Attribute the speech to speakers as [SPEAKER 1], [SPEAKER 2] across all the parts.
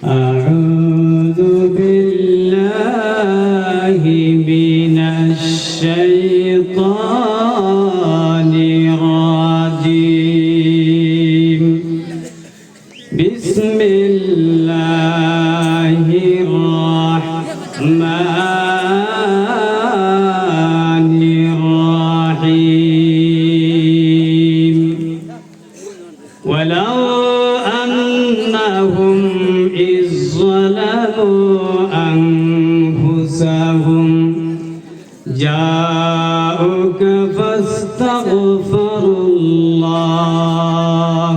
[SPEAKER 1] أعوذ بالله من الشيطان الرجيم بسم الله الرحمن الرحيم ولو أنهم إذ ظلموا أنفسهم جاءوك فاستغفروا الله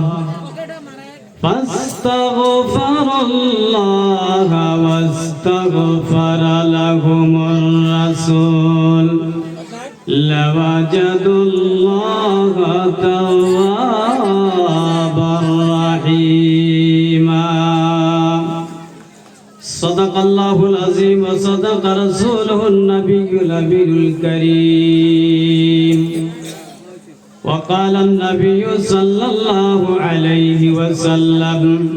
[SPEAKER 1] واستغفر لهم الرسول لوجدوا الله توابا رحيما صدق الله العظيم وصدق رسوله النبي الأمين الكريم وقال النبي صلى الله عليه وسلم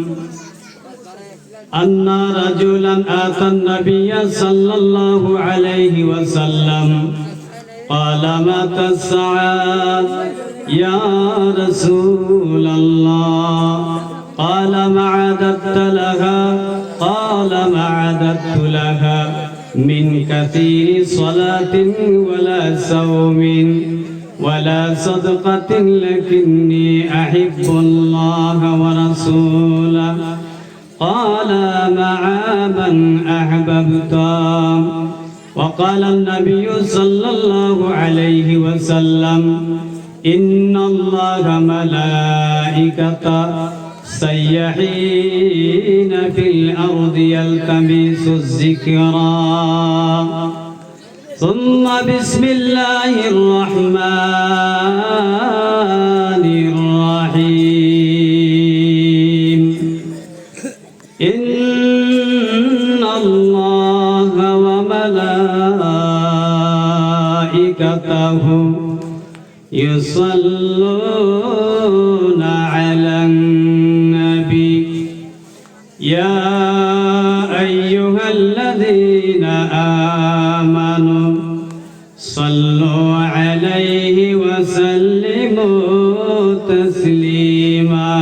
[SPEAKER 1] أن رجلا أتى النبي صلى الله عليه وسلم قال متى الساعة يا رسول الله قال ما عددت لها قال ما عددت لها من كثير صلاة ولا صوم ولا صدقة لكني أحب الله ورسوله قال مع من أحببت وقال النبي صلى الله عليه وسلم إن الله ملائكته سيحين في الأرض يلتمس الذكرى ثم بسم الله الرحمن الرحيم إن الله وملائكته يصلون على النبي يا أيها الذين آمنوا صلوا عليه وسلموا تسليما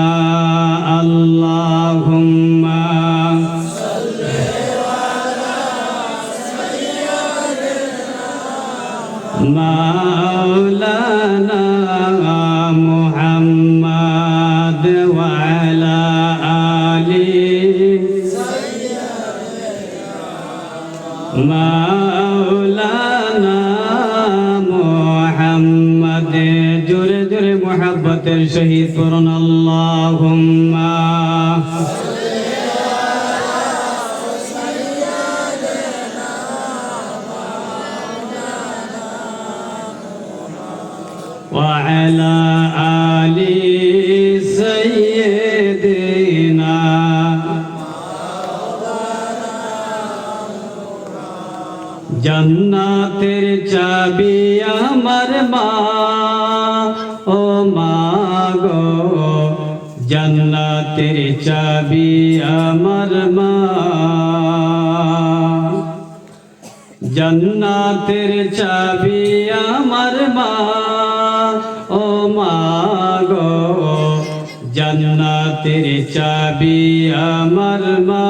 [SPEAKER 1] اللهم صل على سيدنا مولانا محمد وعلى آله مولانا محمد جر جر محبت شهید قرن اللهم وعلى آل سيدنا जन्नतेर चाबी अमर माँ ओ मागो जन्नतेर चाबी अमर माँ जन्नतेर चाबी अमर माँ ओ मागो जन्नतेर चाबी अमर माँ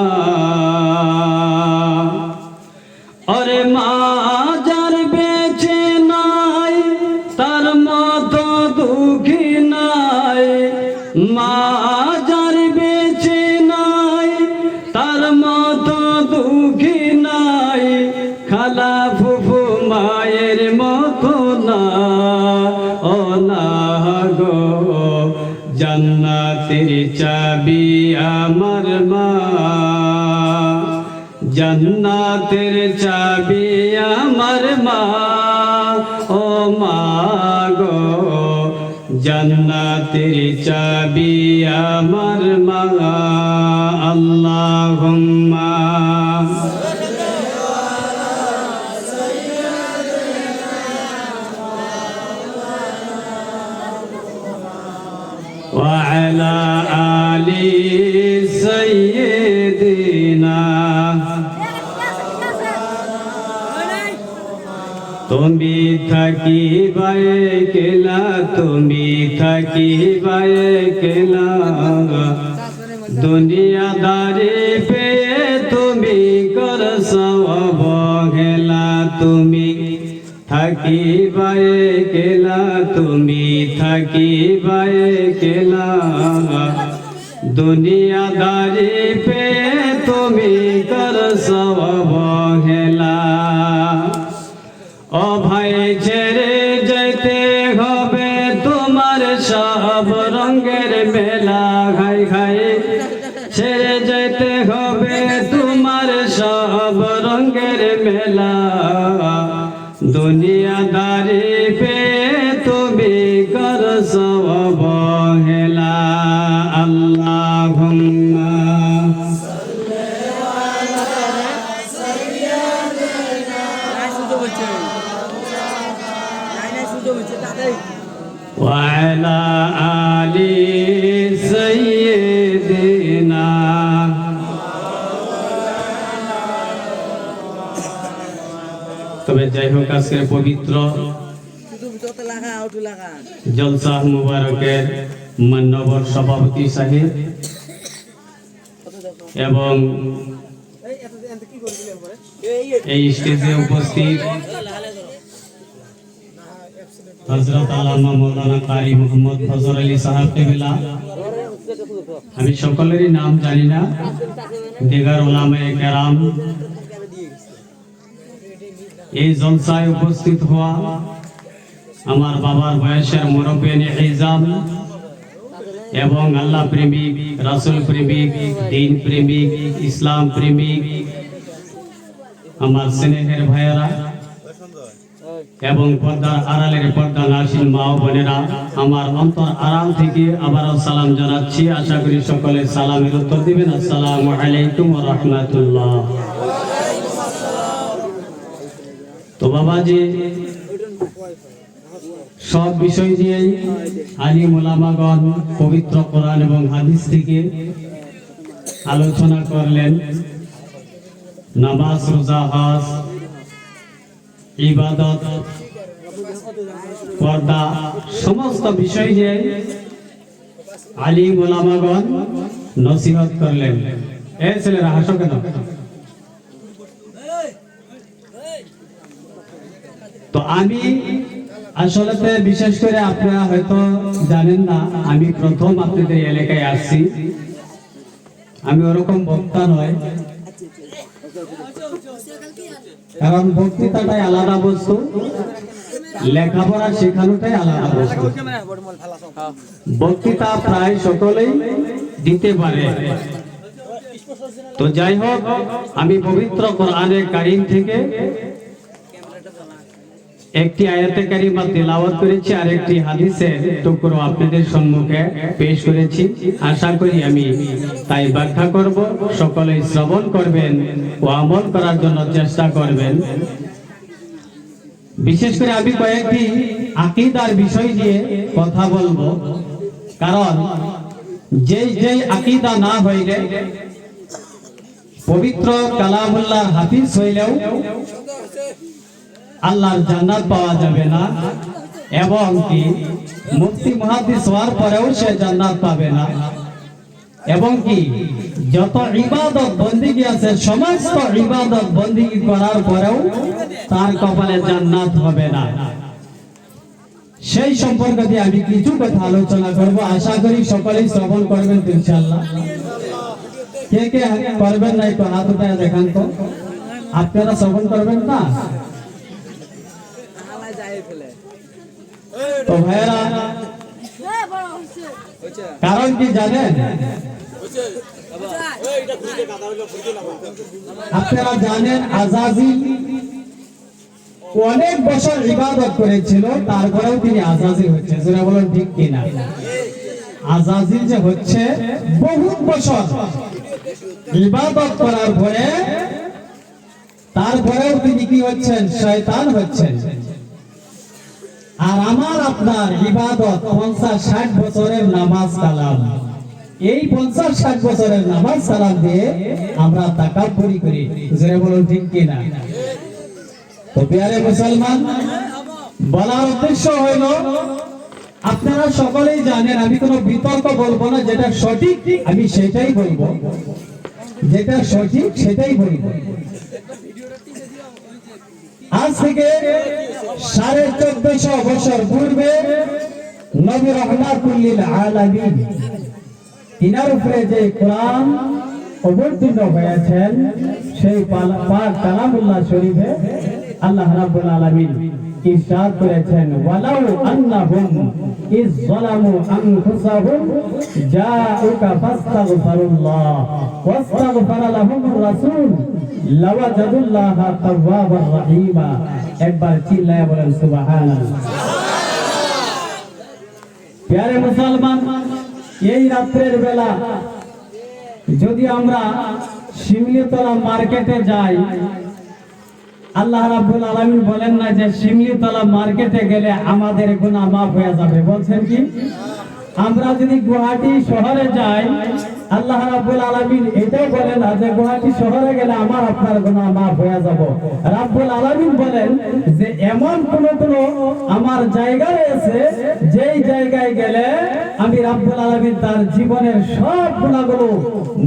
[SPEAKER 1] और माँ जार बेचे नाई तार मतो दुखी नाई माँ जार बेचे नाई तार मतो दुखी नाई खाला फुफु माয়ের মতো না ও না গো জান্নাতের চাবি আমার মা जन्नतेर चाबी अमर माँ ओ मागो जन्नतेर चाबी अमर माँ अल्लाहुम्मा وعلى آل سيدنا দিনা তুমি থাকিবাই কেলা তুমি থাকিবাই কেলা দুনিয়াদারি পে তুমি করছো অবহেলা তুমি থাকিবাই কেলা তুমি থাকিবাই কেলা দুনিয়াদারি পে তুমি করছো অবহেলা ও ভাই ছেড়ে যেতে হবে তোমার সব রঙের মেলা খাই খাই ছেড়ে যেতে হবে তোমার সব রঙের মেলা দুনিয়াদারি পে তুমি করছো অবহেলা আল্লাহুম্মা وعلى آل سيدنا তবে যাই হোক আজকের পবিত্র জলসা মুবারকের মান্যবর সভাপতি সাহেব এবং এই স্টেজে উপস্থিত হযরত আল্লামা মাওলানা কারি মুহাম্মদ ফজল আলী সাহেব কেবলা আমি সকলেরই নাম জানি না দিগার উলামায়ে কেরাম এই জলসায় উপস্থিত হওয়া আমার বাবার বয়সের মুরব্বিয়ানে ইজাম এবং আল্লাহ প্রেমিক রাসূল প্রেমিক দ্বীন প্রেমিক ইসলাম প্রেমিক আমার স্নেহের ভাইয়েরা এবং পর্দার আড়ালের পর্দা নাসিন মা ও বোনেরা আমার অন্তর আড়াল থেকে আবারও সালাম জানাচ্ছি আশা করি সকলে সালামের উত্তর দিবেন আসসালামু আলাইকুম ওয়া রাহমাতুল্লাহ তো বাবাজি সব বিষয় নিয়েই আলিম উলামাগণ পবিত্র কোরআন এবং হাদিস থেকে আলোচনা করলেন নামাজ রোজা হজ ইবাদত পর্দা সমস্ত বিষয় নিয়ে আলিম উলামাগণ নসিহত করলেন এই ছেলেরা হাসো কেন তো আমি আসলে বিশেষ করে আপনারা হয়তো জানেন না আমি প্রথম আপনাদের এলাকায় আসছি আমি ওরকম বক্তা নয় কারণ বক্তৃতাটাই আলাদা বস্তু লেখাপড়া শেখানোটাই আলাদা বস্তু বক্তৃতা প্রায় সকলেই দিতে পারে তো যাই হোক আমি পবিত্র কোরআনে কারীম থেকে একটি আয়াতে কারিমা তেলাওয়াত করেছি আর একটি হাদিসের টুকরো আপনাদের সম্মুখে পেশ করেছি আশা করি আমি তাই ব্যাখ্যা করব সকলে শ্রবণ করবেন ও আমল করার জন্য চেষ্টা করবেন বিশেষ করে আমি কয়েকটি আকীদার বিষয় নিয়ে কথা বলবো কারণ যেই আকীদা না হইলে পবিত্র কালামুল্লাহ হাফিজ হইলেও আল্লাহর জান্নাত পাওয়া যাবে না এবং কি মুফতি মুহাদ্দিস হওয়ার পরেও সে জান্নাত পাবে না এবং কি যত ইবাদত বন্দেগী আছে সমস্ত ইবাদত বন্দেগী করার পরেও তার কপালে জান্নাত হবে না সেই সম্পর্কে দিয়ে আমি কিছু কথা আলোচনা করব আশা করি সকলেই শ্রবণ করবেন ইনশাআল্লাহ কে কে করবেন না একটু হাত উঠায় দেখান তো আপনারা শ্রবণ করবেন না তো ভাইরা কারণ কি জানেন আপনারা জানেন আজাজিল অনেক বছর ইবাদত করেছিল তারপরেও তিনি আজাজিল হচ্ছে যারা বলেন ঠিক কিনা আজাজিল যে হচ্ছে বহুত বছর ইবাদত করার পরে তারপরেও তিনি কি হচ্ছেন শয়তান হচ্ছেন আর আমার আপনার ইবাদত 50-60 বছরের নামাজ কালাম
[SPEAKER 2] এই 50-60 বছরের নামাজ সালাম দিয়ে আমরা তাকাব্বুরি করি, জোরে বলুন ঠিক কিনা? তো প্রিয় মুসলমান, বলার উদ্দেশ্য হইল আপনারা সকলেই জানেন, আমি কোনো বিতর্ক বলবো না, যেটা সঠিক আমি সেটাই বলবো, যেটা সঠিক সেটাই বলবো। আজ থেকে 1450 বছর পূর্বে নবী রাহমাতুল লিল আলামিন তিনার উপরে যে কোরআন অবতীর্ণ হয়েছেন, সেই পাক কালামুল্লাহ শরীফে আল্লাহ রাব্বুল আলামিন ইরশাদ করেছেন, ওয়ালাউ আন্নাহুম ইয যালামু আনফুসাহুম জাউকা ফাস্তাগফিরুল্লাহ ওয়াস্তাগফারা লাহুমুর রাসূল লাওয়াজাদুল্লাহা তাওয়াবার রহিমা। একবার চিল্লায়া বলেন সুবহানাল্লাহ। প্রিয় মুসলমান, এই রাতের বেলা যদি আমরা শিমলিতলা মার্কেটে যাই, আল্লাহ রাব্বুল আলামিন বলেন না যে শিমলিতলা মার্কেটে গেলে আমাদের গুনাহ মাফ হয়ে যাবে, বলছেন কি? আমরা যদি গুয়াহাটি শহরে যাই, আল্লাহ রাব্বুল আলামিন এটাও বলেন না যে গুয়াহাটি শহরে গেলে আমার আপনার গুনাহ মাফ হয়ে যাব। রাব্বুল আলামিন বলেন যে এমন কোন আমার জায়গা রয়েছে যেই জায়গায় গেলে আমি রাব্বুল আলামিন তার জীবনের সব গুনাহগুলো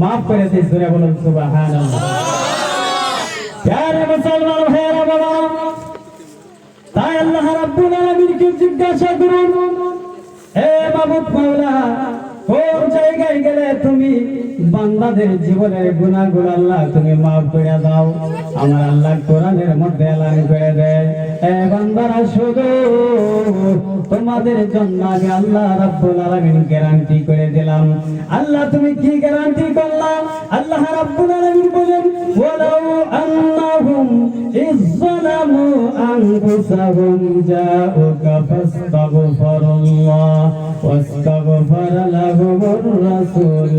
[SPEAKER 2] মাফ করে দিই। সূরা বলুন সুবহানাল্লাহ। প্রিয় মুসলমান ভাইরা বাবা, তাই আল্লাহ রাব্বুল আলামিনকে জিজ্ঞাসা করুন, হে মাবুদ মাওলা, কোন জায়গায় গেলে তুমি বান্দাদের জীবনের গুনাহগুলো আল্লাহ তুমি মাফ করে দাও? আমার আল্লাহ কোরআনের মধ্যে এলান করে দেয়, হে বান্দারা শুধু তোমাদের জন্য আমি আল্লাহ রাব্বুল আলামিন গ্যারান্টি করে দিলাম। আল্লাহ তুমি কি গ্যারান্টি করলাম? আল্লাহ রাব্বুল আলামিন বলেন, ওয়ালাউ আন্নাহুম ইযযালামু আনফুসাহুম জাউকা ফাস্তাগফিরুল্লাহ ওয়াস্তাগফারা লাহুমুর রাসূল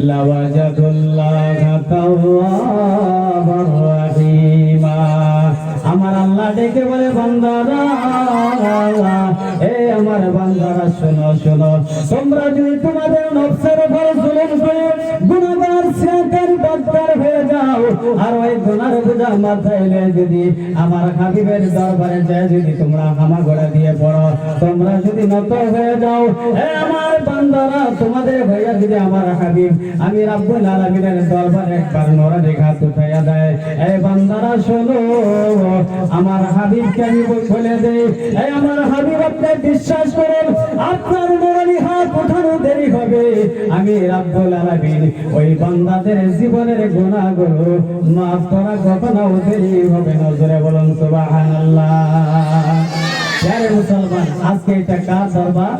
[SPEAKER 2] লাওয়াজাদুল্লাহা তাওয়াবার রহিমা। আমার আল্লাহ ডেকে বলে, বান্দারা, এ আমার বান্দারা শোনো শোনো, তোমরা যদি তোমাদের নফসের উপর জুলুম করে গুনাহগার সিয়াকার বদকার হয়ে যাও, আর ওই গুনাহের বোঝা মাথায় নিয়ে যদি আমার হাবিবের দরবারে যায় যদি তোমরা হামাগড়া দিয়ে পড়ো, তোমরা যদি নত হয়ে যাও, হে আমার বান্দারা, তোমাদের ভাইয়া যদি আমার হাবিব আমি রাব্বুল আলামিনের দরবারে একবার নূরানি হাত উঠাইয়া দেয়, এই বান্দারা শোনো, আমার হাবিবকে আমি বলে দেই, এই আমার হাবিব আপনি বিশ্বাস করেন, আপনার নূরানি হাত উঠানো দেরি হবে, আমি রাব্বুল আলামিন ওই বান্দাদের জীবনের গুনাহগুলো মাফ করা কখনো দেরি হবে না। জোরে বলুন সুবহানাল্লাহ। প্রিয় মুসলমান, আজকে এটা কার দরবার?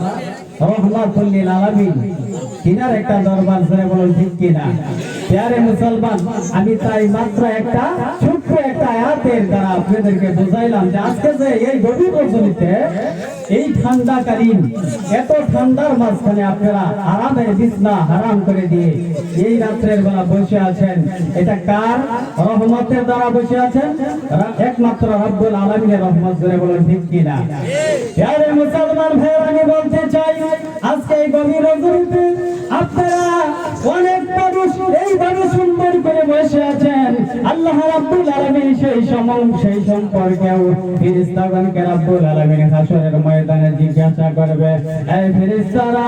[SPEAKER 2] রহমাতুল লিল আলামিন কিনার একটা দরবার। জোরে বলুন ঠিক কিনা? প্রিয় মুসলমান, আমি তাই মাত্র একটা ছোট্ট একটা আয়াতের দ্বারা আপনাদেরকে বুঝাইলাম যে আজকে যে এই গভীর রজনীতে এই ঠান্ডাকালীন এত ঠান্ডার মাঝখানে আপনারা আরামের বিছনা হারাম করে দিয়ে এই রাত্রের বেলা বসে আছেন, এটা কার রহমতের দ্বারা বসে আছেন? একমাত্র রব্বুল আলামিনের রহমত। জোরে বলুন ঠিক কিনা? প্রিয় মুসলমান ভাই, আমি বলতে চাই আজকে এই গভীর রজনীতে আপনারা অনেক মানুষ এইভাবে সুন্দর করে বসে আছেন, আল্লাহ রাব্বুল আলামিন সেই সম্পর্কেও ফেরেশতাগণকে রাব্বুল আলামিন হাসরের ময়দানে জিজ্ঞাসা করবে, এই ফেরেশতারা,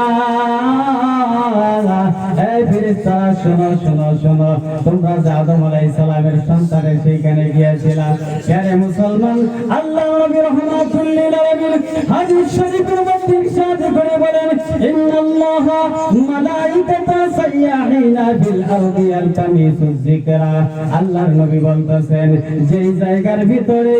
[SPEAKER 2] এই ফেরেশতারা, শোনো শোনো শোনো, তোমরা যে আদম আলাইহিস সালামের সন্তানের সেইখানে গিয়েছিলাম। প্রিয় মুসলমান, আল্লাহ নবী রাহমাতুল লিল আলামিন হাদিস শরীফের মধ্যে ইরশাদ করে বলেন, ইন্নাল্লাহা মালাইকাতা সাইয়্যাহিনা ফিল আরদি ইয়ালতামিসুয যিকরা। আল্লাহর নবী বলতেছেন, যেই জায়গার ভিতরে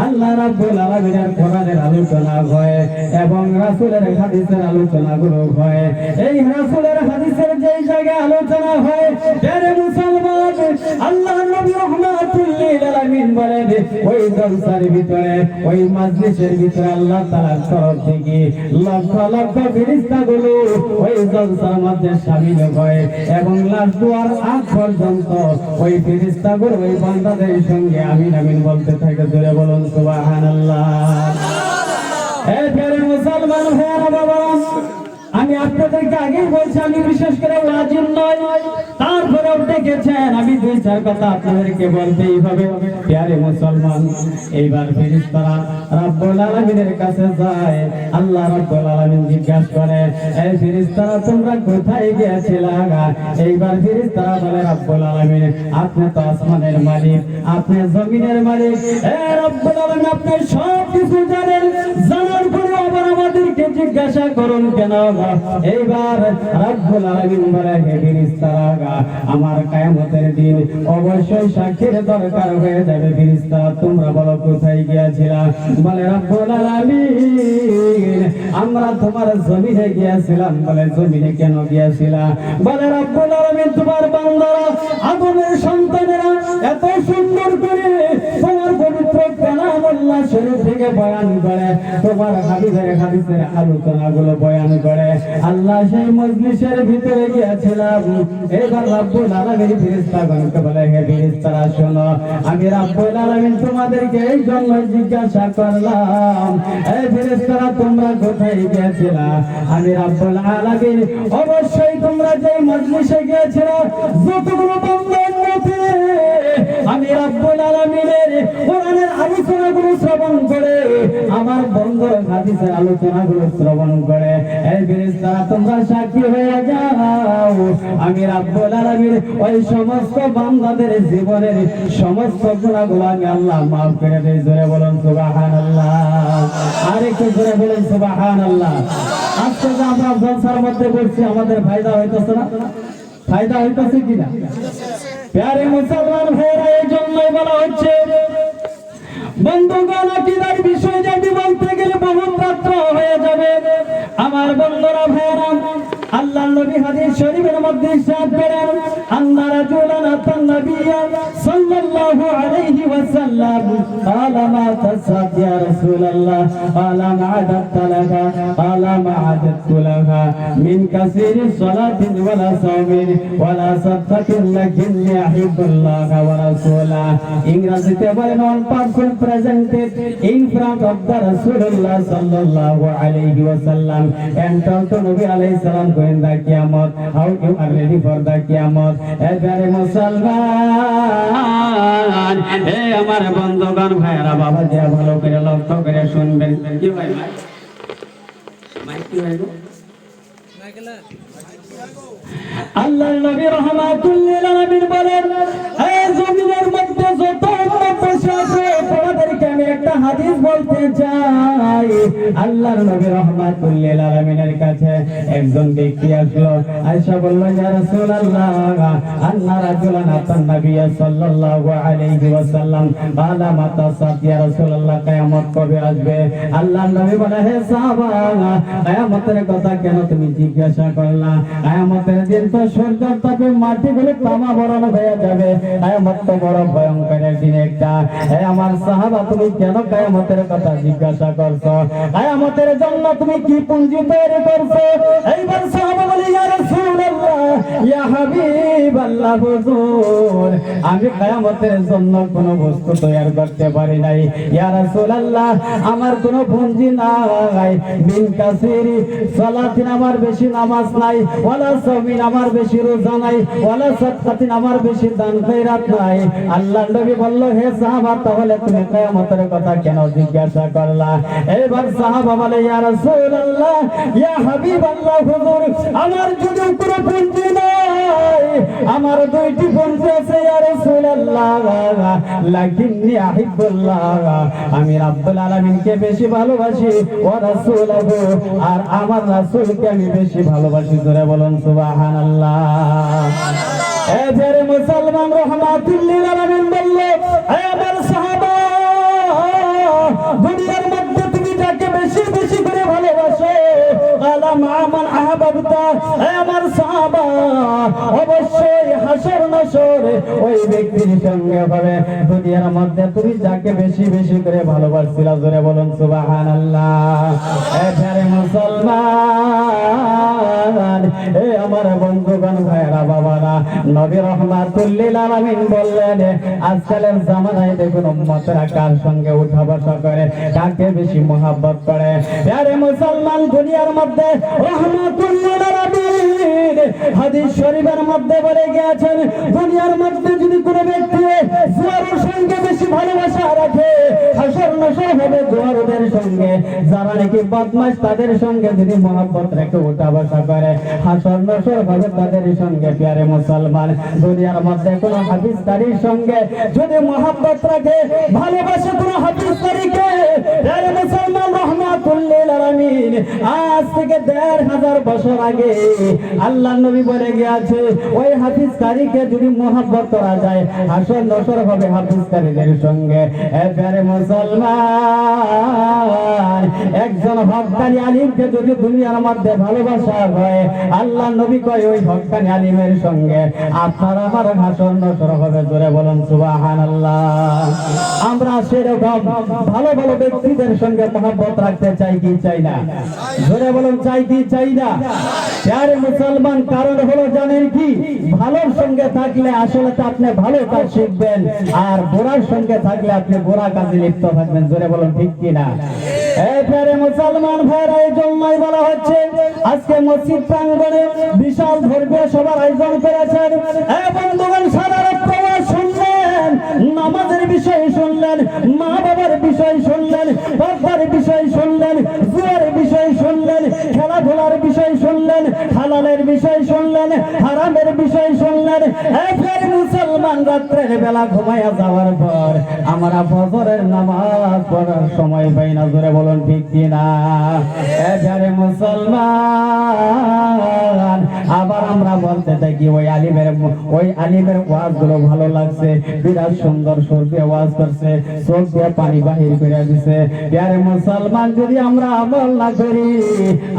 [SPEAKER 2] আল্লাহ রাব্বুল আলামিনের কোরআনের আলোচনা হয় এবং রাসূলের হাদিসের আলোচনাগুলো হয়, এই রাসূলের হাদিসের যেই জায়গায় আলোচনা হয়, প্রিয় মুসলমান, আল্লাহর নবী রাহমাতুল লিল আলামিন বলেন, ওই জলসার ভিতরে, ওই মাজলিসের ভিতরে আল্লাহ তাআলার তরফ থেকে লক্ষ লক্ষ ফেরেশতাগুলো ওই জলসার মধ্যে শামিল হয় এবং লাস্ট দুয়ার আগ পর্যন্ত ওই ফেরেশতাগুলো ওই বান্দাদের সঙ্গে আমিন আমিন বলতে থাকে। জোরে বলুন সুবহানাল্লাহ। হে প্রিয় মুসলমান ভাইরা বাবা, আমি আপনাদেরকে আগেই বলছি, আমি বিশেষ করে ওয়াজিব নয়, তারপরেও ডেকেছেন, আমি দুই চার কথা আপনাদেরকে বলতেই হবে। প্রিয় মুসলমান, এইবার ফেরেশতারা রব্বুল আলামিনের কাছে যায়। আল্লাহ রব্বুল আলামিন জিজ্ঞাসা করে, এই ফেরেশতারা তোমরা কোথায় গিয়েছিলা? এইবার ফেরেশতারা বলে, রব্বুল আলামিন আপনি তো আসমানের মালিক, আপনি জমিনের মালিক, হে রব্বুল আলামিন আপনি সব কিছু জানেন, জানার পরে আবার আমাদেরকে জিজ্ঞাসা করুন কেন? এইবার রব্বুল আলামিন বলে, হে ফেরেশতারা আমার কিয়ামতের দিন অবশ্যই সাক্ষীর দরকার হয়ে যাবে। ফেরেশতারা তোমরা বলো কোথায় গিয়েছিলা? বলে রব্বুল আলামিন আমরা তোমার জমিনে গিয়েছিলাম। বলে জমিনে কেন গিয়েছিলা? বলে রব্বুল আলামিন তোমার বান্দারা আদমের সন্তানেরা এত সুন্দর করে তোমার পবিত্র কালামুল্লাহ শরীফ থেকে বয়ান করে, তোমার হাদিসের আলোচনাগুলো বয়ান করে, আল্লাহ সেই মজলিসের ভিতরে গিয়েছিলাম। এবার রব্বুল আলামিন ফেরেশতাগণকে বলে, হে ফেরেশতারা শোনো, আমি রব্বুল আলামিন তোমাদেরকে এই জন্য জিজ্ঞাসা করলাম, এই ফেরেশতারা তোমরা কোথায় গিয়েছিলা? আমি রব্বুল আলামিন অবশ্যই তোমরা যে মজলিসে গিয়েছিলা, যতগুলো বান্দা উম্মতে আমি রব্বুল আলামিনের কোরআনের আলোচনাগুলো শ্রবণ করে, আমার বন্ধু হাদিসের আলোচনাগুলো শ্রবণ করে, এই ফেরেশতারা তোমরা সাক্ষী হয়ে যাও, আমি রব্বুল আলামিন ওই সমস্ত বান্দাদের জীবনের সমস্ত গুনাহগুলো আমি আল্লাহ মাফ করে দেই। জোরে বলুন সুবহানাল্লাহ, আরেকটু জোরে বলুন সুবহানাল্লাহ। আজকে যে আমরা জলসার মধ্যে বলছি, আমাদের ফায়দা হইতেছে না? ফায়দা হইতেছে কিনা? প্যারে মুসলমান ভাইরা, এই জন্যই বলা হচ্ছে বন্ধুগণ, আকীদার বিষয় যদি বলতে গেলে বহুত রাত্র হয়ে যাবে। আমার বন্ধুরা ভাইরা, আল্লাহর নবী হাদিস শরীফের মধ্যে ইরশাদ করেন, আন্না রাজুলান আতান নবিয়্যা সাল্লাল্লাহু আলাইহি ওয়াসাল্লাম ক্বালা মা তাসাদ ইয়া রাসূলুল্লাহ ক্বালা মা আদাতু লাকা ক্বালা মা আদাতু লাকা মিন কাসীরি সালাতিন ওয়ালা সাওমিন ওয়ালা সাদকাতিন লাকিন্নী আহিব্বুল্লাহ ওয়া রাসূলা। ইংরেজিতে বলেন, one person presented in front of the Rasulullah sallallahu alayhi wasallam and told to Nabi alayhi salam in the Qiyamah, how you are ready for the Qiyamah. Every মুসলমান, এই আমার বন্ধুগণ ভাইরা, বাবা যে ভালো করে লক্ষ্য করে শুনবেন। কি ভাই মাইক কি ভাই গো? আল্লাহর নবী রাহমাতুল লিল আলামিন বলেন, এই জমিনের মধ্যে যত উম্মত বসে আছে তোমাদেরকে আমি একটা হাদিস বলতে চাই। আল্লাহর নবী রাহমাতুল লিল আলামিনের কাছে একজন ব্যক্তি আসলো, আয়েশা বলল, ইয়া রাসূলুল্লাহ আন্না রাজুলান আতান নবিয়্যা সাল্লাল্লাহু আলাইহি ওয়াসাল্লাম ক্বালা মাতা সাত ইয়া রাসূলুল্লাহ কিয়ামত কবে আসবে? আল্লাহর নবী বলে, হে সাহাবা কিয়ামতের কথা কেন তুমি জিজ্ঞাসা করলা? কিয়ামতের দিন তো সূর্য তাপে মাটিগুলো তামা বরণ হয়ে যাবে। কিয়ামত তো বড় ভয়ঙ্কর দিন একটা। হে আমার সাহাবা, তুমি কেন কিয়ামতের কথা জিজ্ঞাসা করছো? কিয়ামতের জন্য তুমি কি পুঁজি তৈরি করছো? এইবার সাহাবা বলে, ইয়া রাসূলুল্লাহ ইয়া হাবিবাল্লাহ হুজুর, আমি কিয়ামতের জন্য কোনো বস্তু তৈরি করতে পারি নাই। ইয়া রাসূলুল্লাহ আমার কোনো পুঁজি নাই, মিন কাসিরি সালাতিন আমার বেশি নামাজ নাই, ওয়ালা সাওমিন আমার বেশি রোজা নাই, ওয়ালা সাদকাতিন আমার বেশি দান খয়রাত নাই। আল্লাহর নবী বলল, হে সাহাবা তাহলে তুমি কিয়ামতের কথা কেন জিজ্ঞাসা করলা? এবার সাহাবা বলে, ইয়া রাসূলুল্লাহ ইয়া হাবিবাল্লাহ হুজুর, আমার যদি কোনো পুঁজি নাই, আমার দুইটি পুঁজি আছে ইয়া রাসূলুল্লাহ, লাকিন্নী আহিব্বুল্লাহ, আমি রব্বুল আলামিনকে বেশি ভালোবাসি, ওয়া রাসূলুহু আর আমার রাসূলকে আমি বেশি ভালোবাসি। জোরে বলুন সুবহানাল্লাহ। এবারে মুসলমান রাহমাতুল লিল আলামিন বলল, হে আমার সাহাবা, দুনিয়ার মধ্যে তুমি যাকে বেশি বেশি করে ভালোবাসো, কালা মা মান আহবাবতা, হে আমার সাহাবা অবশ্যই হাসর নাসর ওই ব্যক্তির সঙ্গে হবে। দুনিয়ার মধ্যে তুমি যাকে বেশি বেশি করে ভালোবাসছিলা, জোরে বলুন সুবহানাল্লাহ। এ প্যারে মুসলমান, এ আমার বন্ধুগণ, ভাইরা, বাবারা, নবী রাহমাতুল লিল আলামিন বললেন, আজকালের জামানায় দেখুন উম্মতরা কার সঙ্গে উঠা বসা করে, কাকে বেশি মহব্বত করে। প্যারে মুসলমান, দুনিয়ার মধ্যে রাহমাতুল লিল আলামিন হাদিস শরীফের মধ্যে বলে গিয়েছেন, দুনিয়ার মধ্যে যদি কোনো ব্যক্তি জোয়ারের সঙ্গে বেশি ভালোবাসা রাখে, হাসর নাসর হবে জোয়ারদের সঙ্গে। যারা নাকি বদমাশ তাদের সঙ্গে যদি মহব্বত রেখে উঠা বসা করে, হাসর নাসর হবে তাদের সঙ্গে। প্যারে মুসলমান, দুনিয়ার মধ্যে কোনো হাফিজকারীর সঙ্গে যদি মহব্বত রাখে, ভালোবাসে কোনো হাফিজকারীকে, প্যারে মুসলমান, রাহমাতুল লিল আলামিন আজ থেকে ১৫০০ বছর আগে আল্লাহ নবী বলে গিয়েছে, ওই হাফিজকারীকে যদি মহব্বত করা যায়, হাসর নাসর হবে হাফিজকারীদের সঙ্গে। এ প্যারে মুসলমান, একজন হক্কানি আলিমকে যদি দুনিয়ার মধ্যে ভালোবাসা হয়, আল্লাহ নবী কয় ওই হক্কানি আলিমের সঙ্গে আপনার আমার হাসর নাসর হবে। জোরে বলুন সুবহানাল্লাহ। আমরা সেরকম ভালো ভালো ব্যক্তিদের সঙ্গে মহব্বত রাখতে চাই কি চাই না? জোরে বলুন, চাই কি চাই না? প্যারে মুসলমান, কারণ হলো জানেন কি, ভালোর সঙ্গে থাকলে আসলে তো আপনি ভালো কাজ শিখবেন, আর গোড়ার সঙ্গে থাকলে আপনি গোড়া কাজে লিপ্ত থাকবেন। জোরে বলুন, ঠিক কিনা? এই প্যারে মুসলমান ভাইরা, এই জন্যই বলা হচ্ছে আজকে মসজিদ প্রাঙ্গণে বিশাল ধর্মীয় সভার আয়োজন করেছেন। এই বন্ধুগণ, সারা রাত শুনলেন, নামাজের বিষয় শুনলেন, মা বাবার বিষয় শুনলেন, পর্দার বিষয় শুনলেন, জুয়ার বিষয় শুনলেন, খেলাধুলার বিষয় শুনলেন, হালালের বিষয় শুনলেন, হারামের বিষয় শুনলেন। এই মুসলমান, রাত্রের বেলা ঘুমাইয়া যাওয়ার পর আমরা ফজরের নামাজ পড়ার সময় পাই না। জোরে বলুন, ঠিক কিনা? এবারে মুসলমান, আবার আমরা বলতে থাকি ওই আলিমের ওয়াজ গুলো ভালো লাগছে, বিরাট সুন্দর সুর দিয়ে ওয়াজ করছে, চোখ দিয়ে পানি বাহির করে দিছে। প্যারে মুসলমান, যদি আমরা আমল না করি,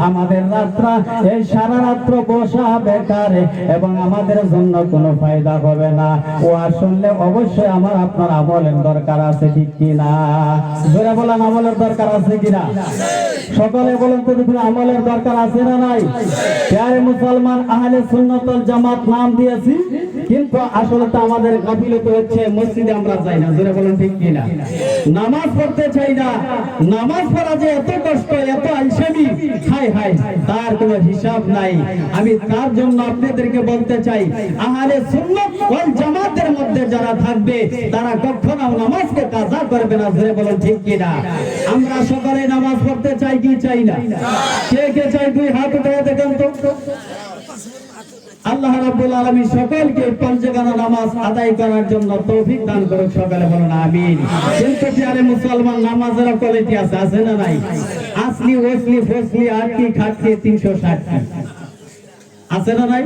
[SPEAKER 2] আমাদের রাত্রা এই সারা রাত্র বসা বেকার এবং আমাদের জন্য কোনো ফায়দা হবে না। ওয়াজ শুনলে অবশ্যই আমার আপনার আমলের দরকার আছে, ঠিক কিনা? জোরে বলেন, আমলের দরকার আছে কিনা? সকলে বলেন তো দেখুন, আমলের দরকার আছে না নাই? প্যারে মুসলমান, আহলে সুন্নাত ওয়াল জামাত নাম দিয়েছি, কিন্তু আসলে তো আমাদের গাফিলতি হচ্ছে, মসজিদে আমরা যাই না। জোরে বলেন, ঠিক কিনা? নামাজ পড়তে চাই না। নামাজ পড়া যে এত কষ্ট, এত আলসেমি, হায় হায়, তার কোনো হিসাব নাই। আমি তার জন্য আপনাদেরকে বলতে চাই, আহলে সুন্নাত ওয়াল জামাতের মধ্যে যারা থাকবে তারা কখনো নামাজকে কাজা করবে না। জোরে বলেন, ঠিক কিনা? আমরা সকলে নামাজ পড়তে চাই কি চাই না? কে কে চাই? দুই হাত উঠিয়ে দেখেন তো। আল্লাহ রাব্বুল আলামিন সকলকে পাঁচওয়াক্ত নামাজ আদায় করার জন্য তৌফিক দান করুক। সকলে বলুন আমিন। কিন্তু প্যারে মুসলমান, নামাজের কোয়ালিটি আছে না নাই? আসলি ওসলি ফসলি আটকি খাটকি 360 আছে না নাই?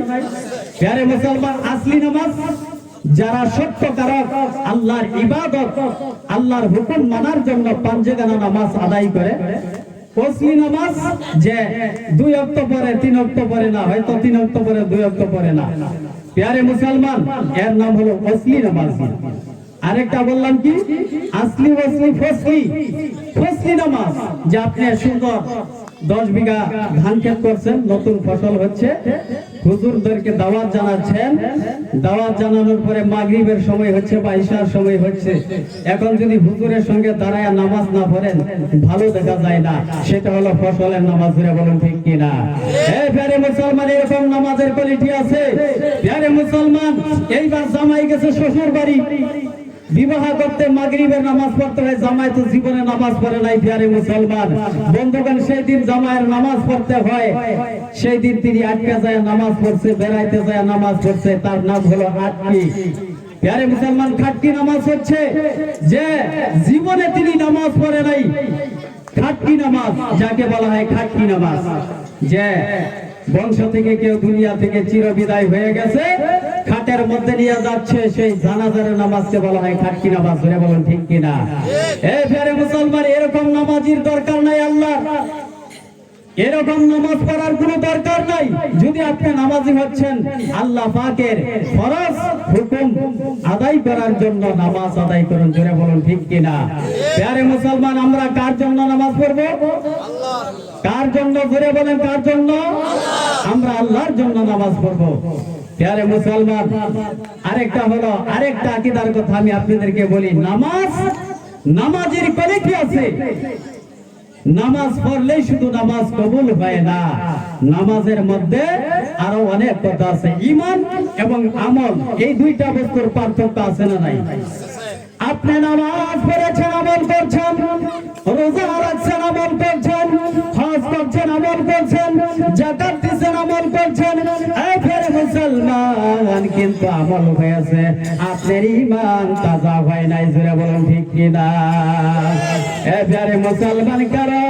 [SPEAKER 2] প্যারে মুসলমান, আসলি নামাজ যারা সত্যকারক, আল্লাহর ইবাদত, আল্লাহর হুকুম মানার জন্য পাঁচওয়াক্ত নামাজ আদায় করে, ওসলি নামাজ যে 2 ওয়াক্ত পরে 3 ওয়াক্ত পরে না, হয়তো 3 ওয়াক্ত পরে 2 ওয়াক্ত পরে না, প্যারে মুসলমান, এর নাম হলো ওসলি নামাজ। আরেকটা বললাম কি? আসলি ওসলি ফসলি। ফসলি নামাজ যে আপনি সুন্দর 10 বিঘা ধান ক্ষেত করছেন, নতুন ফসল হচ্ছে, হুজুরদেরকে দাওয়াত জানাচ্ছেন, দাওয়াত জানানোর পরে মাগরিবের সময় হচ্ছে বা ইশার সময় হচ্ছে, এখন যদি হুজুরের সঙ্গে দাঁড়ায় নামাজ না পড়েন ভালো দেখা যায় না, সেটা হলো ফসলের নামাজ। বলুন, ঠিক কিনা? এই প্যারে মুসলমান, এরকম নামাজের কোয়ালিটি আছে। প্যারে মুসলমান, এইবার জামাই গেছে শ্বশুর বাড়ি, বিবাহ করতে মাগরিবের নামাজ পড়তে হয়, জামাই তো জীবনে নামাজ পড়ে নাই। প্যারে মুসলমান বন্ধুগণ, সেই দিন জামাইয়ের নামাজ পড়তে হয়, সেই দিন তিনি আটকে যায় নামাজ পড়ছে, বেড়াইতে যায় নামাজ পড়ছে, তার নাম হলো আটকি। প্যারে মুসলমান, খাটকি নামাজ হচ্ছে যে জীবনে তিনি নামাজ পড়ে নাই, খাটকি নামাজ যাকে বলা হয় খাটকি নামাজ। যে বংশ থেকে কেউ দুনিয়া থেকে চিরবিদায় হয়ে গেছে, খাটের মধ্যে নিয়ে যাচ্ছে, সেই জানাজার নামাজকে বলা হয় খাটকি নামাজ। ধরে বলুন, ঠিক কিনা? এই প্যারে মুসলমান, এরকম নামাজির দরকার নাই আল্লাহ। এরকম নামাজ পড়ার কোনো দরকার নাই। যদি আপনি নামাজি হচ্ছেন আল্লাহ পাকের ফরজ হুকুম আদায় করার জন্য নামাজ আদায় করুন। জোরে বলুন ঠিক কিনা? প্রিয় মুসলমান, আমরা কার জন্য নামাজ পড়ব? কার জন্য? জোরে বলেন কার জন্য? আমরা আল্লাহর জন্য নামাজ পড়ব। প্রিয় মুসলমান, আরেকটা আকীদার কথা আমি আপনাদেরকে বলি। নামাজের করে কি আছে? নামাজ পড়লেই শুধু নামাজ কবুল হয় না, নামাজের মধ্যে আরো অনেক কথা আছে। ঈমান এবং আমল, এই দুইটা বস্তুর পার্থক্য আছে না নাই? আপনি নামাজ পড়েছেন, আমল করছেন, রোজা রাখছেন, আমল করছেন, হজ করছেন, আমল করছেন, যাকাত দিচ্ছেন, আমল করছেন, এর মুসলমান, কিন্তু আমল হয়েছে, আপনার ঈমান তাজা হয় নাই। জোরে বলুন ঠিক কিনা? এবারে মুসলমান কারা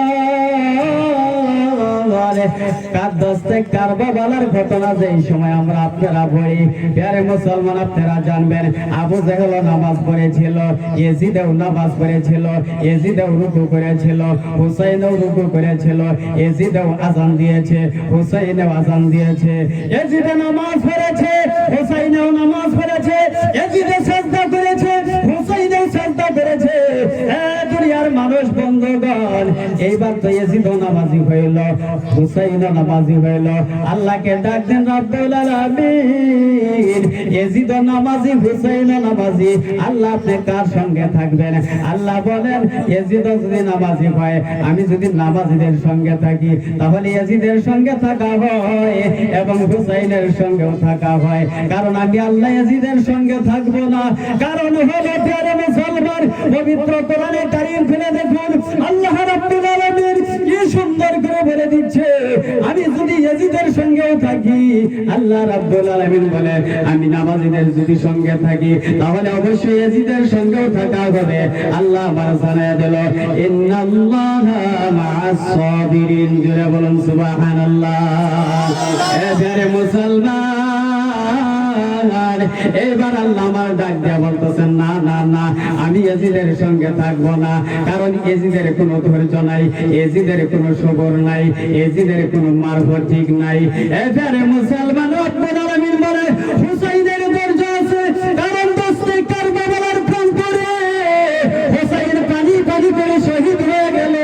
[SPEAKER 2] কারবালার ঘটনা যে সময় আমরা আপনারা পড়ি, প্রিয় মুসলমান আপনারা জানবেন, আবু জেহেল নামাজ পড়েছিল, ইয়াজিদও নামাজ পড়েছিল, ইয়াজিদও রুকু করেছিল, হুসাইনও রুকু করেছিল, ইয়াজিদও আযান দিয়েছে, হুসাইনও আযান দিয়েছে। ইয়াজিদ নামাজ পড়েছে, হুসাইনও নামাজ পড়েছে, ইয়াজিদ সাজদা করেছে, হুসাইনও সাজদা করেছে। দুনিয়ার মানুষ বন্ধুগণ, এইবার তো ইয়াজিদও নামাজি হইল, হুসাইনও নামাজি হইল। আল্লাহকে ডাক দেন রব্বুল আলামিন, ইয়াজিদও নামাজি, হুসাইনও নামাজি, আল্লাহ আপনি কার সঙ্গে থাকবেন? আল্লাহ বলেন, ইয়াজিদও যদি নামাজি হয়, আমি যদি নামাজিদের সঙ্গে থাকি, তাহলে ইয়াজিদের সঙ্গে থাকা হয় এবং হুসাইনের সঙ্গেও থাকা হয়। কারণ আমি আল্লাহ ইয়াজিদের সঙ্গে থাকবো না। কারণ হলো প্রিয় মুসলমান, পবিত্র কোরআনে কারীম খুলে দেখুন, আল্লাহ রাব্বুল আলামিন কি সুন্দর করে বলে দিচ্ছে, আমি যদি ইয়াজিদের সঙ্গেও থাকি, আল্লাহ রাব্বুল আলামিন বলে আমি নামাজীদের যদি সঙ্গে থাকি, তাহলে অবশ্যই ইয়াজিদের সঙ্গেও থাকা হবে। আল্লাহ আমার জানায় দিল, ইন্নাল্লাহা মা'আস সাবিরিন। জোরে বলুন সুবহানাল্লাহ। এবারে মুসলমান, এবার আল্লাহ আমার ডাক দেয়া বলতেছেন, না না না, আমি ইয়াজিদের সঙ্গে থাকবো না। কারণ ইয়াজিদের কোনো ধৈর্য নাই, ইয়াজিদের কোনো সবর নাই, ইয়াজিদের কোনো মারফত ঠিক নাই। এবারে মুসলমান, রব্বুল আলামিন বলে হুসাইনের ধৈর্য আছে, কারণ দোস্তে কারবালার প্রান্তরে হুসাইন পানি পানি করে শহীদ হয়ে গেল।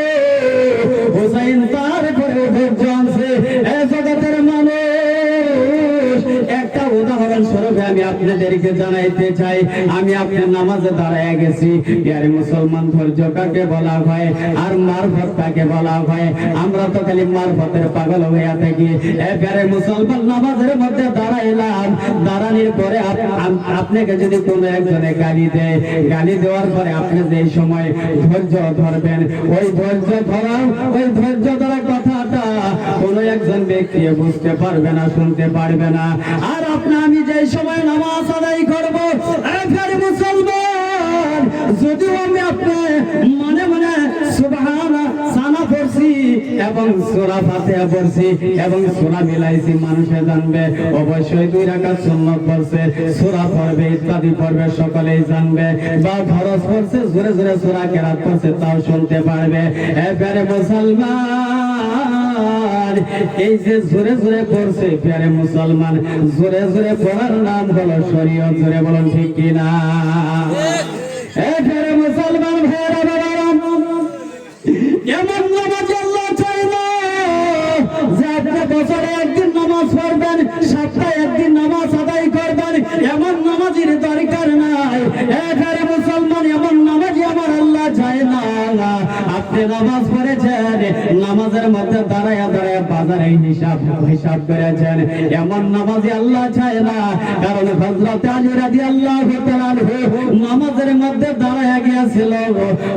[SPEAKER 2] হুসাইন তারপরে ধৈর্য আছে। এ জগতের মানুষ, একটা উদাহরণ স্বরূপ আমি আপনাদেরকে জানাইতে চাই। আমি আপনার নামাজে দাঁড়ায় গেছি। প্রিয় মুসলমান, ধৈর্য কাকে বলা হয় আর মারফত কাকে বলা হয়? আমরা তো খালি মারফতের পাগল হয়ে থাকি। প্রিয় মুসলমান, নামাজের মধ্যে দাঁড়াইলাম, দাঁড়ানোর পরে আপনাকে যদি কোনো একজনে গালি দেয়, গালি দেওয়ার পরে আপনি যে সময় ধৈর্য ধরবেন, ওই ধৈর্য ধরা কথাটা কোনো একজন ব্যক্তি বুঝতে পারবে না, শুনতে পারবে না। আর আমি যে সময় নামাজ আদায় করবো, মুসলমান, যদিও আমি আপনি মনে মনে সুবহানা সানা পড়ছি এবং সূরা ফাতিহা পড়ছি এবং সূরা মিলাইছি, মানুষে জানবে অবশ্যই 2 রাকাত সুন্নাত পড়ছে, সূরা পড়বে, ইত্যাদি পড়বে, সকলেই জানবে। বা ফরজ পড়ছে, জোরে জোরে সূরা কেরাত করছে, তাও শুনতে পারবে। এবারে মুসলমান, এই যে জোরে জোরে পড়ছে, প্রিয় মুসলমান, জোরে জোরে পড়ার নাম হলো শরীয়ত। জোরে বলুন ঠিক কিনা? প্রিয় মুসলমান ভাইরা, এমন নামাজ আল্লাহ চাই না যে আপনি বছরে একদিন নামাজ পড়বেন, সপ্তাহে একদিন নামাজ আদায় করবেন, এমন নামাজের দরকার নাই। প্রিয় মুসলমান, এমন নামাজই আমার আল্লাহ চায় না। আপনি নামাজ পড়েছেন, নামাজের মধ্যে দাঁড়ায় দাঁড়ায় বাজারে হিসাব করেছেন, এমন নামাজই আল্লাহ চায় না। কারণ হযরত আলী রাদিয়াল্লাহু তাআলা নামাজের মধ্যে দাঁড়ায় গিয়েছিল।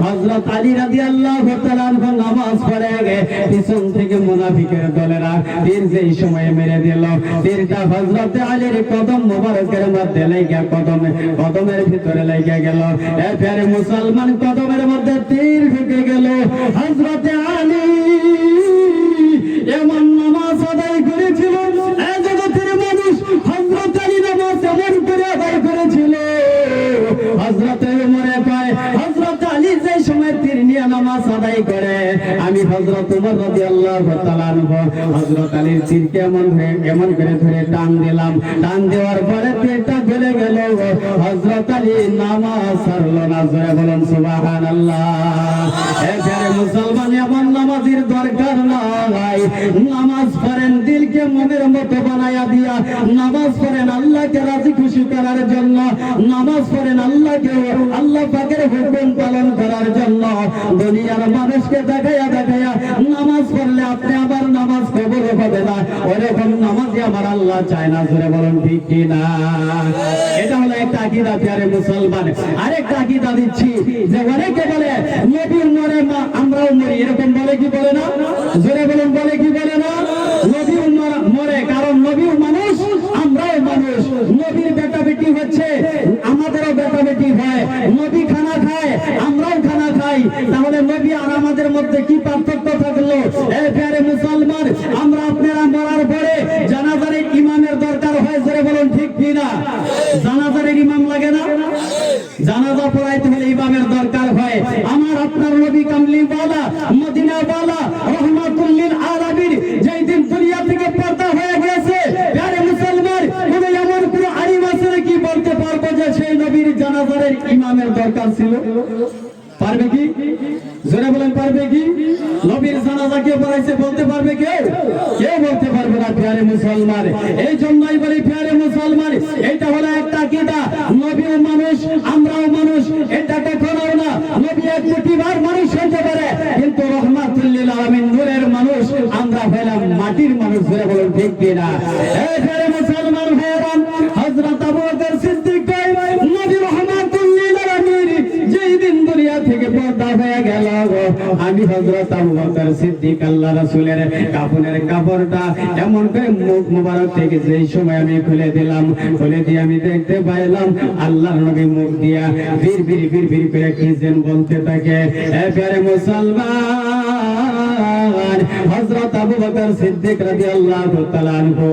[SPEAKER 2] হযরত আলী রাদিয়াল্লাহু তাআলা নামাজ পড়ে গে, পিছন থেকে মুনাফিকের দলেরা তীর যেই সময় মেরে দিল, তীরটা হযরত আলীর কদম মোবারকের মধ্যে লেগে কদমের ভিতরে লেগে গেল। এরপরে মুসলমান, কদমের মধ্যে তীর ঢুকে গেল। হযরত আলী এমন নামাজ আদায় করেছিল, এই জগতের মানুষ হযরত আলী নামাজ এমন করে আদায় করেছিল। হযরত ওমর কয়, হযরত আলী যে সময় তীর নিয়ে নামাজ আদায় করে, আমি আমি হযরত ওমর রাদিয়াল্লাহু তাআলা আনহু হযরত আলীর তীরকে এমন করে ধরে টান দিলাম। টান দেওয়ার পরে তীরটা গলে গেল। হযরত আলী নামাজ ছাড়লো না। জোরে বলুন সুবহানাল্লাহ। এবারে মুসলমান এমন নামাজের দরকার নাই। নামাজ পড়েন দিলকে মনের মতো বানায়া দিয়া, নামাজ পড়েন আল্লাহকে রাজি খুশি করার জন্য, নামাজ পড়েন আল্লাহকে আল্লাহ পাকের হুকুম পালন করার জন্য। দুনিয়ার মানুষকে দেখাইয়া দেখাইয়া নামাজ পড়লে আপনি আবার নামাজ কবুল হবে না। ওরকম নামাজই আমার আল্লাহ চায় না। জোরে বলুন ঠিক কি না? এটা হলো একটা আকীদা প্রিয় মুসলমান। আরেকটা আকীদা দিচ্ছি যে অনেকে বলে নবীর নরে আমরাও মরি, এরকম বলে কি বলে না? জোরে বলুন বলে কি বলে না? নবীর মরে, কারণ নবীও মানুষ আমরাও মানুষ। নবীর বেটা বেটি হচ্ছে আমাদেরও বেটা বেটি হয়। নবী খানা খায় আমরাও খানা খাই, তাহলে নবী আর আমাদের মধ্যে কি পার্থক্য থাকলো? এই প্রিয় মুসলমান, আমরা আপনারা মরার পরে জানাজার ইমামের দরকার হয়। জোরে বলুন ঠিক কি না? জানাজার ইমাম লাগে না? জানাজা পড়াইতে হলে ইমামের দরকার হয়। আমার আপনার নবী কামলিওয়ালা মদিনাওয়ালা রহমাতুল লিল আলামিন যেই দিন দুনিয়া থেকে পর্দা হয়ে গেছে, প্রিয় মুসলমান, কোন এমন কোন আলিম আছে নাকি বলতে পারবো যে সেই নবীর জানাজার ইমামের দরকার ছিল? পারবে কি? জোরে বলেন পারবে কি? নবীর জানাজা কে পড়াইছে বলতে পারবে কেউ? কেউ বলতে পারবে না প্রিয় মুসলমান। এই জন্যই বলি প্রিয় মুসলমান, এটা হলো একটা আকীদা। নবীও মানুষ আমরাও মানুষ, এটা কখনো না। নবী এক কোটিবার মানুষ হতে পারে, কিন্তু রহমাতুল লিল আলামিন নূরের মানুষ, আমরা হলাম মাটির মানুষ। জোরে বলেন ঠিক কি না? এই প্রিয় মুসলমান ভাইরা, হযরত আবু বকর সিদ্দিক নবী রহমাতুল লিল আলামিন যেই দিন দুনিয়া থেকে পর্দা হয়ে গেল, আমি হযরত আবু বকর সিদ্দিক আল্লাহ রাসূলের কাফনের কাপড়টা এমন করে মুখ মোবারক থেকে যেই সময় আমি খুলে দিলাম, খুলে দিয়ে আমি দেখতে পাইলাম আল্লাহর নবী মুখ দিয়া বীর বীর বীর বীর করে কি যেন বলতে থাকে। এ প্রিয় মুসলমান, হযরত আবু বকর সিদ্দিক রাদিয়াল্লাহু তাআলা আনহু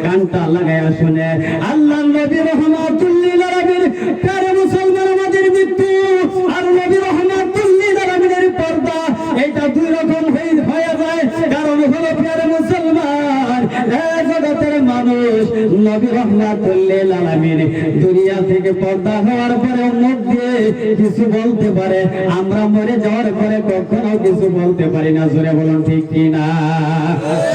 [SPEAKER 2] কানটা লাগায়া শুনে আল্লাহর নবী রহমাতুল লিল আলামিন। প্রিয় মুসলমান, আমাদের মৃত্যু আর নবী রহমাতুল লিল আলামিনের পর্দা, এটা দুই রকম হয়ে যায়। কারণ হলো প্রিয় মুসলমান, এই জগতের মানুষ নবী রহমাতুল লিল আলামিন দুনিয়া থেকে পর্দা হওয়ার পরে মুখ দিয়ে কিছু বলতে পারে, আমরা মরে যাওয়ার পরে কখনো কিছু বলতে পারি না। জোরে বলুন ঠিক কি না?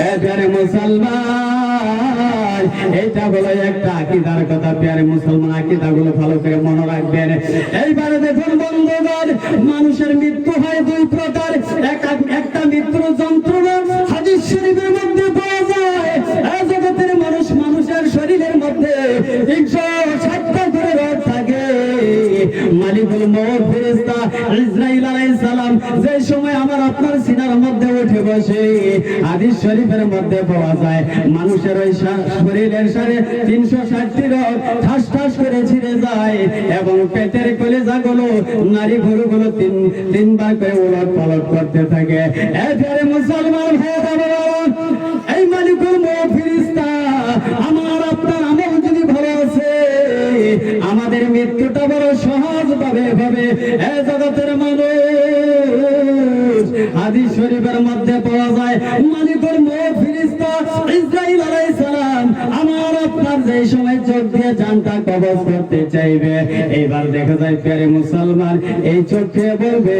[SPEAKER 2] এই প্রিয় মুসলমান, এটা হলো একটা আকীদার কথা। প্রিয় মুসলমান, আকীদাগুলো ভালো করে মনে রাখবেন। এইবারে দেখুন বন্ধুগণ, মানুষের মৃত্যু হয় দুই প্রকার। একটা মৃত্যুর যন্ত্রণা হাদিস শরীফের মধ্যে পাওয়া যায়। এই জগতের মানুষ, মানুষের শরীরের মধ্যে 160টা করে রোগ থাকে। মালিকুল মউত ফেরেশতা ইসরাইল আলাইহিস সালাম যে সময় আমার আপনার সিনার মধ্যে উঠে বসে, হাদিস শরীফের মধ্যে পাওয়া যায় মানুষের ওই শরীরের সারে 360টি রোগ ঠাস ঠাস করে ছিঁড়ে যায়, এবং পেটের কলিজাগুলো নারী ভুরুগুলো তিনবার করে উলট পালট করতে থাকে। এবারে মুসলমান ভাইরা, এই মালিকুল মউত ফেরেশতা আমার আপনার আমল যদি ভালো আছে, আমাদের মৃত্যুটা বড় সহজ ভাবে হবে। এই জগতের মানুষ, হাদিস শরীফের মধ্যে পাওয়া যায় মালিকুল মউত ফেরেশতা ইসরাইল আলাইহিস সালাম আমার আপনার যে সময় চোখ দিয়ে জানটা কবজ করতে চাইবে, এইবার দেখা যায় প্রিয় মুসলমান, এই চোখে বলবে,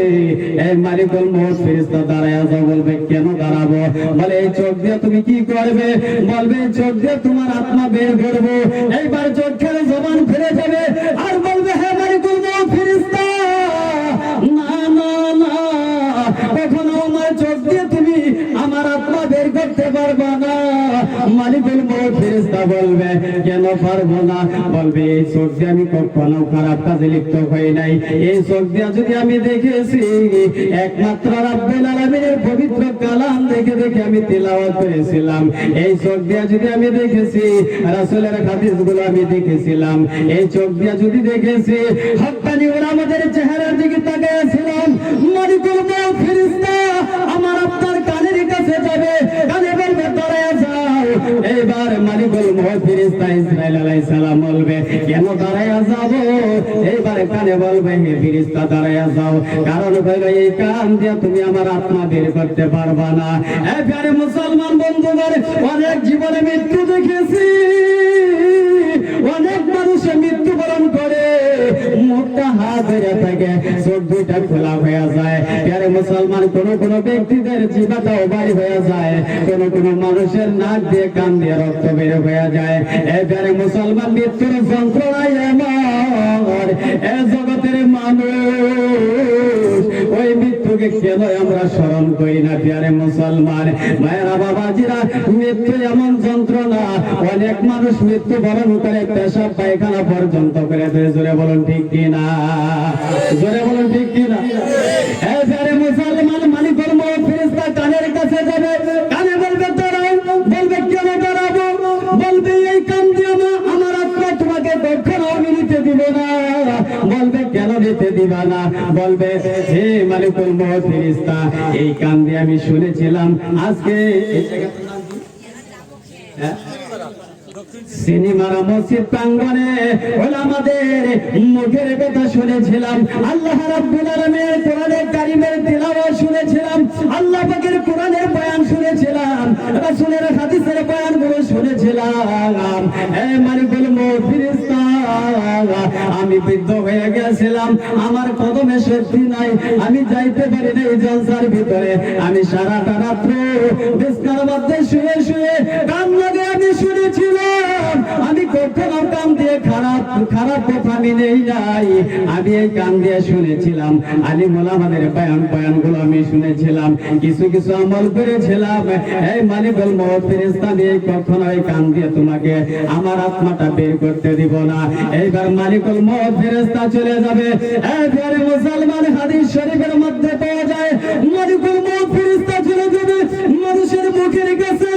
[SPEAKER 2] এই মালিকুল মউত ফেরেশতা দাঁড়ায় যাও। বলবে কেন দাঁড়াবো? বলে এই চোখ দিয়ে তুমি কি করবে? বলবে চোখ দিয়ে তোমার আত্মা বের করবো। এইবার চোখের জবান ফিরে যাবে আর বলবে, হে মালিকুল মউত ফেরেশতা, না না না, কখনো আমার চোখ দিয়ে তুমি আমার আত্মা বের করতে পারবা না। মালিকুল মউত ফেরেশতা বলবে কেন পারবো না? বলবে এই চোখ দিয়ে আমি কখনো খারাপ কাজে লিপ্ত হই নাই। এই চোখ দিয়ে যদি আমি দেখেছি একমাত্র রাব্বুল আলামিনের পবিত্র কালাম দেখে দেখে আমি তিলাওয়াত করেছিলাম। এই চোখ দিয়ে যদি আমি দেখেছি রাসূলের হাদিসগুলো আমি দেখেছিলাম। এই চোখ দিয়ে যদি দেখেছি হক্কানি ওলামাদের চেহারার দিকে তাকিয়েছিলাম। মালিকুল মউত ফেরেশতা আমার আপনার কানের কাছে যাবে, কানে বলবে দাঁড়ায় যাও। এইবার মালিকুল মউত ফেরেশতা ইসরাইল আলাইহিস সালাম বলবে কেন দাঁড়ায়া যাব? এইবারে কানে বলবে হে ফেরেশতা দাঁড়ায়া যাও, কারণ হইল এই কান দিয়ে তুমি আমার আত্মা বের করতে পারবা না। এবারে মুসলমান বন্ধুগণ, অনেক জীবনে মৃত্যু দেখেছি, অনেক মানুষের মৃত্যুবরণ করে মুখটা হাত ধরে থাকে, চোখ দুইটা খোলা হয়ে যায়। আরে মুসলমান, কোন কোন ব্যক্তিদের জিহ্বাটাও বাড়ি হয়ে যায়, কোন কোন মানুষের নাক দিয়ে কান দিয়ে রক্ত বের হয়ে যায়। এবারে মুসলমান, মৃত্যুর যন্ত্রণায় আমার এ জগতের মানুষ ওই মৃত্যুকে কেন আমরা স্মরণ করি না? প্রিয় মুসলমান মায়েরা বাবাজিরা, মৃত্যু এমন যন্ত্রণা, অনেক মানুষ মৃত্যু বরণ করে পেশাব পায়খানা পর্যন্ত করে দেয়। জোরে বলুন ঠিক কিনা? জোরে বলুন ঠিক কিনা? এবারে মুসলমান, মালিকুল মউত ফেরেশতা কানের কাছে যাবে, কানে বলবে দাঁড়াও, বলবে কেন দাঁড়াবো? বলবে এই কান দিয়ে আমার আত্মা তোমাকে কখনো আমি নিতে দিব না। বলবে কেন নিতে দিবা না? বলবে হে মালিকুল মউত ফেরেশতা, এই কান দিয়ে আমি শুনেছিলাম আজকে সিনেমার মসজিদ প্রাঙ্গণে ওলামাদের মুখের কথা শুনেছিলাম, আল্লাহ রাব্বুল আলামিনের কোরআনের কারিমের তিলাওয়াত শুনেছিলাম, আল্লাহ পাকের কোরআনের বয়ান শুনেছিলাম, রাসূলের হাদিসের বয়ানগুলো শুনেছিলাম। এই মালিকুল মউত ফেরেশতা, আমি বৃদ্ধ হয়ে গেছিলাম, আমার কদমে শক্তি নাই, আমি যাইতে পারি না এই জলসার ভিতরে। আমি সারাটা রাত্র বিছানার মধ্যে শুয়ে শুয়ে কান লাগে আমি শুনেছিলাম, আমি কখনো কান দিয়ে খারাপ কথা আমি নেই নাই, আমি এই কান দিয়ে শুনেছিলাম, আলিম ওলামাদের বয়ানগুলো আমি শুনেছিলাম, কিছু কিছু আমল করেছিলাম। এই মালিকুল মউত ফেরেশতা দিয়ে কখনো এই কান দিয়ে তোমাকে আমার আত্মাটা বের করতে দিব না। এইবার মালিকুল মউত ফেরেশতা চলে যাবে। এই প্রিয় মুসলমান, হাদিস শরীফের মধ্যে পাওয়া যায় মালিকুল মউত ফেরেশতা চলে যাবে মানুষের মুখের কাছে,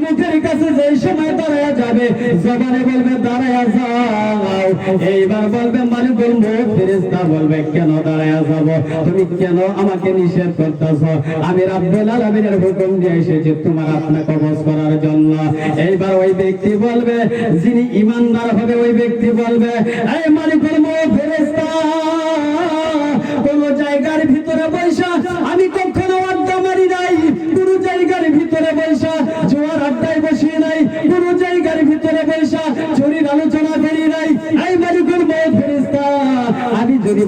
[SPEAKER 2] মুখের কাছে যেই সময় দাঁড়ায়া যাবে, জবানে বলবে দাঁড়ায়া যাও। এইবার বলবে মালিকুল মউত ফেরেশতা বলবে কেন দাঁড়ায়া যাব? তুমি কেন আমাকে নিষেধ করতেছ? আমি রাব্বুল আলামিনের হুকুম দিয়ে এসেছি তোমার আত্মা কবজ করার জন্য। এইবার ওই ব্যক্তি বলবে, যিনি ঈমানদার হবে ওই ব্যক্তি বলবে, এই মালিকুল মউত ফেরেশতা, কোন জায়গার ভিতরে বৈশা আমি কখনো আড্ডা মারি নাই, কোন জায়গার ভিতরে বৈশা জোয়ার আড্ডায় বসি নাই, কোন জায়গার ভিতরে বৈশা চুরির আলোচনা করি নাই। এই মালিকুল মউত ফেরেশতা, আমি যদি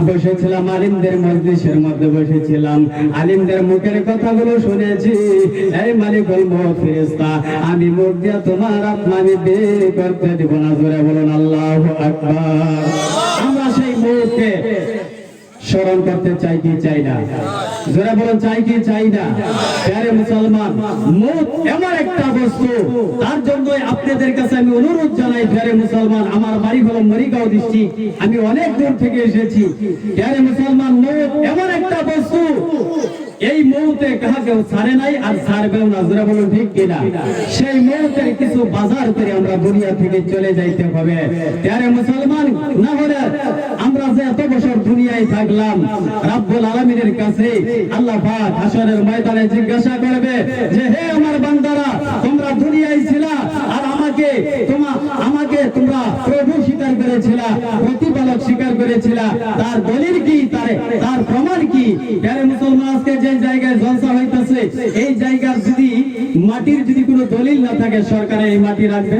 [SPEAKER 2] বসেছিলাম আলিমদের মজলিসের মধ্যে বসেছিলাম, আলিমদের মুখের কথাগুলো শুনেছি। এই মালিকুল মউত ফেরেশতা, আমি মুখ দিয়ে তোমার আত্মা আমি বের করতে দিব না। জোরে বলুন আল্লাহু আকবার। আমরা সেই মুখকে স্মরণ করতে চাই কি চাই না? জোরে বলুন চাই কি চাই না? প্রিয় মুসলমান, মউত এমন একটা বস্তু, তার জন্য আপনাদের কাছে আমি অনুরোধ জানাই, প্রিয় মুসলমান, আমার বাড়ি হলো মরিগাঁও ডিস্ট্রিক্ট, আমি অনেক দূর থেকে এসেছি। প্রিয় মুসলমান, মউত এমন একটা বস্তু, এই মউতে কাউকে ছাড়ে নাই আর ছাড়বেও না। জোরে বলুন ঠিক কিনা? সেই মউতের কিছু বাজার করে আমরা দুনিয়া থেকে চলে যাইতে হবে। প্রিয় মুসলমান, না হলে আমরা যে এত বছর দুনিয়ায় থাকলাম, রাব্বুল আলামিনের কাছে আল্লাহ পাক হাশরের ময়দানে জিজ্ঞাসা করবে যে হে আমার বান্দারা, তোমরা দুনিয়ায় ছিলা আর আমাকে তোমরা প্রভু স্বীকার করেছিলা, প্রতিপালক স্বীকার করেছিলা, তার দলিল কি, তার প্রমাণ কি? প্রিয় মুসলমান, আজকে যে জায়গায় জলসা হইতেছে, এই জায়গার যদি মাটির যদি কোনো দলিল না থাকে, সরকারে এই মাটি রাখবে?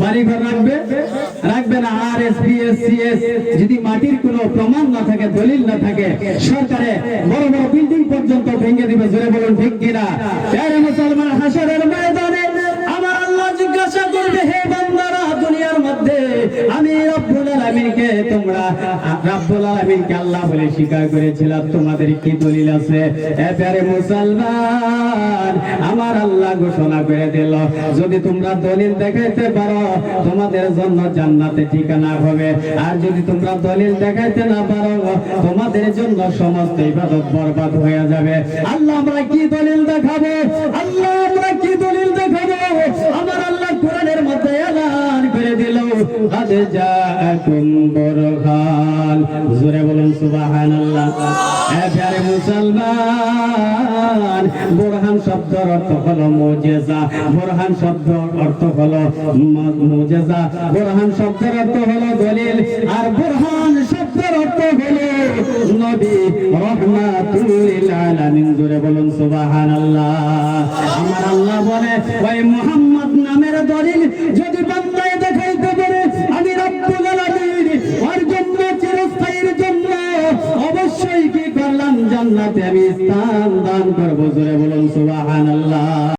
[SPEAKER 2] বাড়িঘর রাখবে না। RSPSCS যদি মাটির কোনো প্রমাণ না থাকে, দলিল না থাকে, সরকারে বড় বড় বিল্ডিং পর্যন্ত ভেঙে দিবে। জোরে বলুন ঠিক কিনা? প্রিয় মুসলমান, হাশরের ময়দানে আমার আল্লাহ জিজ্ঞাসা করবে, হে বান্দারা, দুনিয়ার মধ্যে আমি রব্বুল আলামিনকে আল্লাহ বলে স্বীকার করেছিলাম, তোমাদের কি দলিল আছে? প্রিয় মুসলমান, আমার আল্লাহ ঘোষণা করে দিল, যদি তোমরা দলিল দেখাইতে পারো তোমাদের জন্য জান্নাতে ঠিকানা হবে, আর যদি তোমরা দলিল দেখাইতে না পারো তোমাদের জন্য সমস্ত ইবাদত বরবাদ হয়ে যাবে। আল্লাহ, আমরা কি দলিল দেখাবো? আমার আল্লাহ কোরআনের মধ্যে এলান করে দিল, قد جاءكم برهان জোরে বলুন সুবহানাল্লাহ। প্যারে মুসলমান, বুরহান শব্দের অর্থ হলো মুজিজা, বুরহান শব্দের অর্থ হলো মুজিজা, বুরহান শব্দের অর্থ হলো দলিল, আর বুরহান শব্দের অর্থ হলো নবী রাহমাতুল লিল আলামিন। জোরে বলুন সুবহানাল্লাহ। আমার আল্লাহ বলে ওই মুহাম্মদ নামের দলিল যদি বান্দায় দেখাইতে পারে, আমি রব্বুল আলামিন ওর জন্য চিরস্থায়ীর জন্য অবশ্যই কি করলাম, জান্নাতে আমি স্থান দান করব। জোরে বলুন সুবহানাল্লাহ।